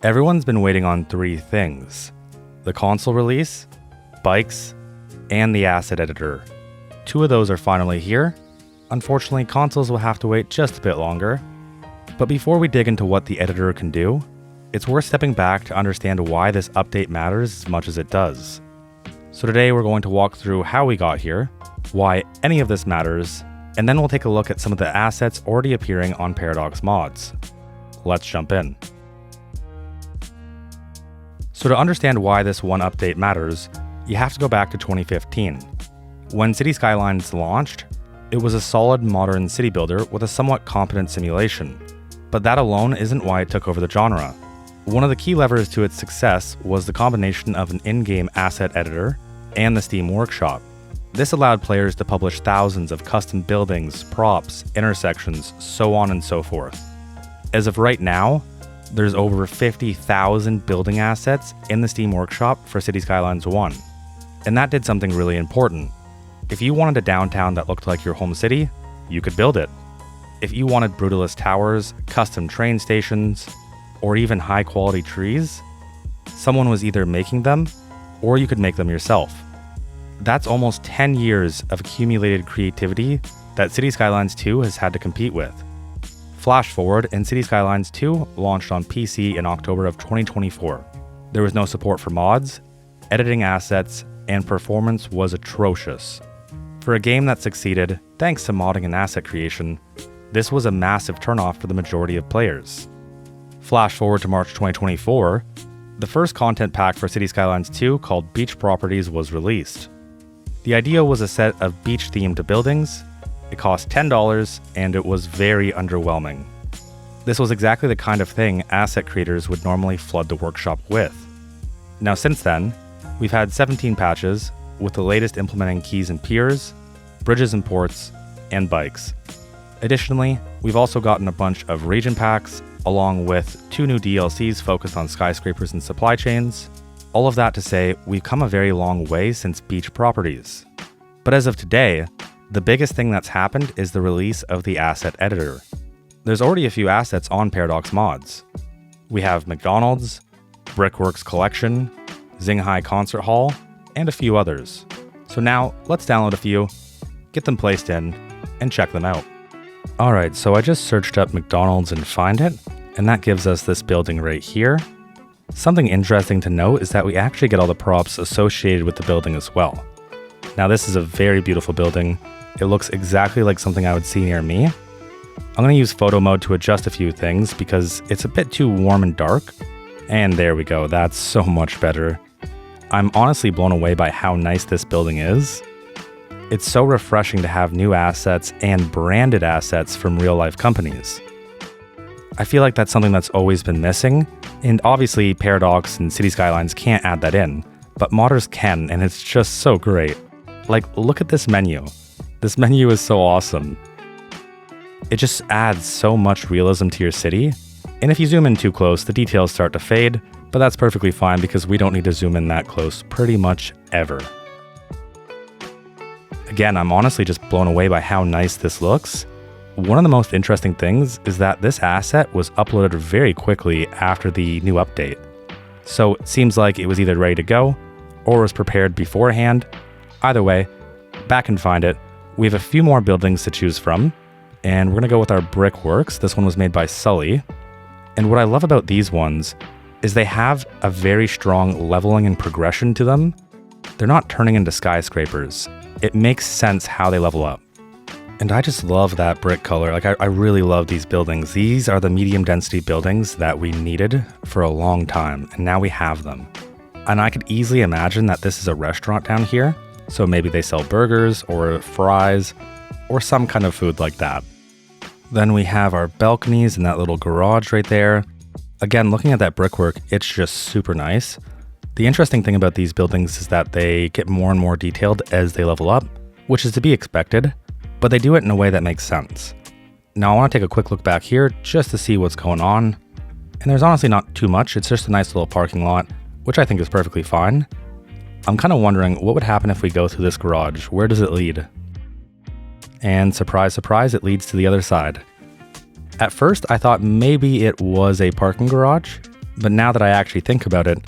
Everyone's been waiting on three things: the console release, bikes, and the asset editor. Two of those are finally here. Unfortunately, consoles will have to wait just a bit longer. But before we dig into what the editor can do, it's worth stepping back to understand why this update matters as much as it does. So today we're going to walk through how we got here, why any of this matters, and then we'll take a look at some of the assets already appearing on Paradox mods. Let's jump in. So to understand why this one update matters, you have to go back to 2015. When Cities Skylines launched, it was a solid modern city builder with a somewhat competent simulation. But that alone isn't why it took over the genre. One of the key levers to its success was the combination of an in-game asset editor and the Steam Workshop. This allowed players to publish thousands of custom buildings, props, intersections, so on and so forth. As of right now, there's over 50,000 building assets in the Steam Workshop for Cities Skylines 1. And that did something really important. If you wanted a downtown that looked like your home city, you could build it. If you wanted brutalist towers, custom train stations, or even high-quality trees, someone was either making them, or you could make them yourself. That's almost 10 years of accumulated creativity that Cities Skylines 2 has had to compete with. Flash forward, and Cities Skylines 2 launched on PC in October of 2024. There was no support for mods, editing assets, and performance was atrocious. For a game that succeeded thanks to modding and asset creation, this was a massive turnoff for the majority of players. Flash forward to March 2024, the first content pack for Cities Skylines 2 called Beach Properties was released. The idea was a set of beach-themed buildings. It cost $10, and it was very underwhelming. This was exactly the kind of thing asset creators would normally flood the workshop with. Now since then, we've had 17 patches, with the latest implementing quays and piers, bridges and ports, and bikes. Additionally, we've also gotten a bunch of region packs, along with 2 new DLCs focused on skyscrapers and supply chains. All of that to say, we've come a very long way since Beach Properties. But as of today, the biggest thing that's happened is the release of the asset editor. There's already a few assets on Paradox mods. We have McDonald's, Brickworks Collection, Xinghai Concert Hall, and a few others. So now, let's download a few, get them placed in, and check them out. Alright, so I just searched up McDonald's and find it, and that gives us this building right here. Something interesting to note is that we actually get all the props associated with the building as well. Now this is a very beautiful building. It looks exactly like something I would see near me. I'm going to use photo mode to adjust a few things because it's a bit too warm and dark. And there we go, that's so much better. I'm honestly blown away by how nice this building is. It's so refreshing to have new assets and branded assets from real-life companies. I feel like that's something that's always been missing, and obviously Paradox and Cities Skylines can't add that in, but modders can, and it's just so great. Like, look at this menu. This menu is so awesome. It just adds so much realism to your city, and if you zoom in too close, the details start to fade, but that's perfectly fine because we don't need to zoom in that close pretty much ever. Again, I'm honestly just blown away by how nice this looks. One of the most interesting things is that this asset was uploaded very quickly after the new update. So it seems like it was either ready to go or was prepared beforehand. Either way, back and find it. We have a few more buildings to choose from, and we're gonna go with our Brickworks. This one was made by Sully. And what I love about these ones is they have a very strong leveling and progression to them. They're not turning into skyscrapers. It makes sense how they level up. And I just love that brick color. Like, I really love these buildings. These are the medium density buildings that we needed for a long time, and now we have them. And I could easily imagine that this is a restaurant down here, so maybe they sell burgers or fries or some kind of food like that. Then we have our balconies and that little garage right there. Again, looking at that brickwork, it's just super nice. The interesting thing about these buildings is that they get more and more detailed as they level up, which is to be expected, but they do it in a way that makes sense. Now I want to take a quick look back here just to see what's going on. And there's honestly not too much, it's just a nice little parking lot, which I think is perfectly fine. I'm kind of wondering what would happen if we go through this garage. Where does it lead? And surprise, surprise, it leads to the other side. At first, I thought maybe it was a parking garage, But now that I actually think about it,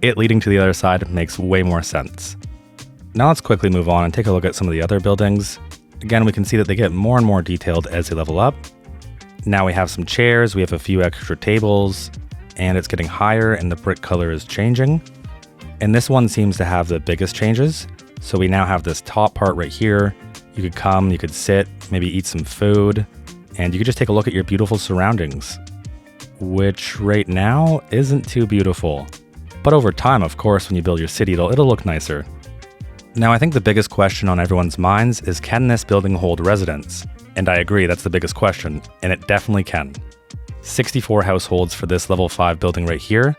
it leading to the other side makes way more sense. Now let's quickly move on and take a look at some of the other buildings. Again, we can see that they get more and more detailed as they level up. Now we have some chairs, we have a few extra tables, and it's getting higher and the brick color is changing. And this one seems to have the biggest changes. So we now have this top part right here. You could come, you could sit, maybe eat some food, and you could just take a look at your beautiful surroundings, which right now isn't too beautiful. But over time, of course, when you build your city, it'll look nicer. Now, I think the biggest question on everyone's minds is, can this building hold residents? And I agree, that's the biggest question, and it definitely can. 64 households for this level 5 building right here,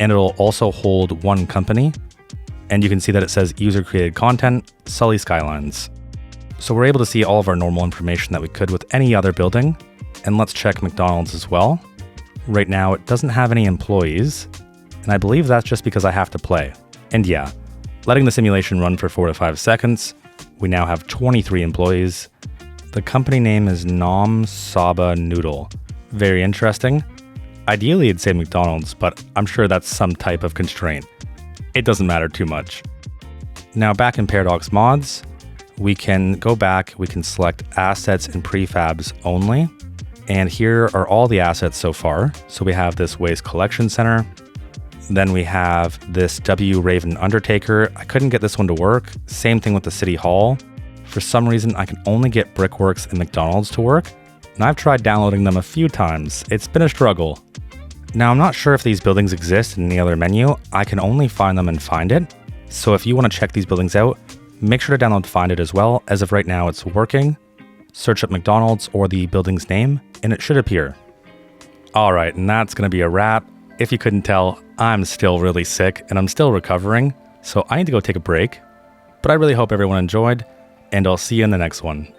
and it'll also hold one company. And you can see that it says user-created content, Cities Skylines. So we're able to see all of our normal information that we could with any other building. And let's check McDonald's as well. Right now, it doesn't have any employees, and I believe that's just because I have to play. And yeah, letting the simulation run for 4 to 5 seconds, we now have 23 employees. The company name is Nom Saba Noodle. Very interesting. Ideally, it'd say McDonald's, but I'm sure that's some type of constraint. It doesn't matter too much. Now back in Paradox Mods, we can go back, we can select assets and prefabs only. And here are all the assets so far. So we have this waste collection center. Then we have this W Raven Undertaker. I couldn't get this one to work. Same thing with the City Hall. For some reason, I can only get Brickworks and McDonald's to work. And I've tried downloading them a few times. It's been a struggle. Now, I'm not sure if these buildings exist in any other menu. I can only find them in Find It. So if you want to check these buildings out, make sure to download Find It as well. As of right now, it's working. Search up McDonald's or the building's name, and it should appear. All right, and that's going to be a wrap. If you couldn't tell, I'm still really sick and I'm still recovering, so I need to go take a break. But I really hope everyone enjoyed, and I'll see you in the next one.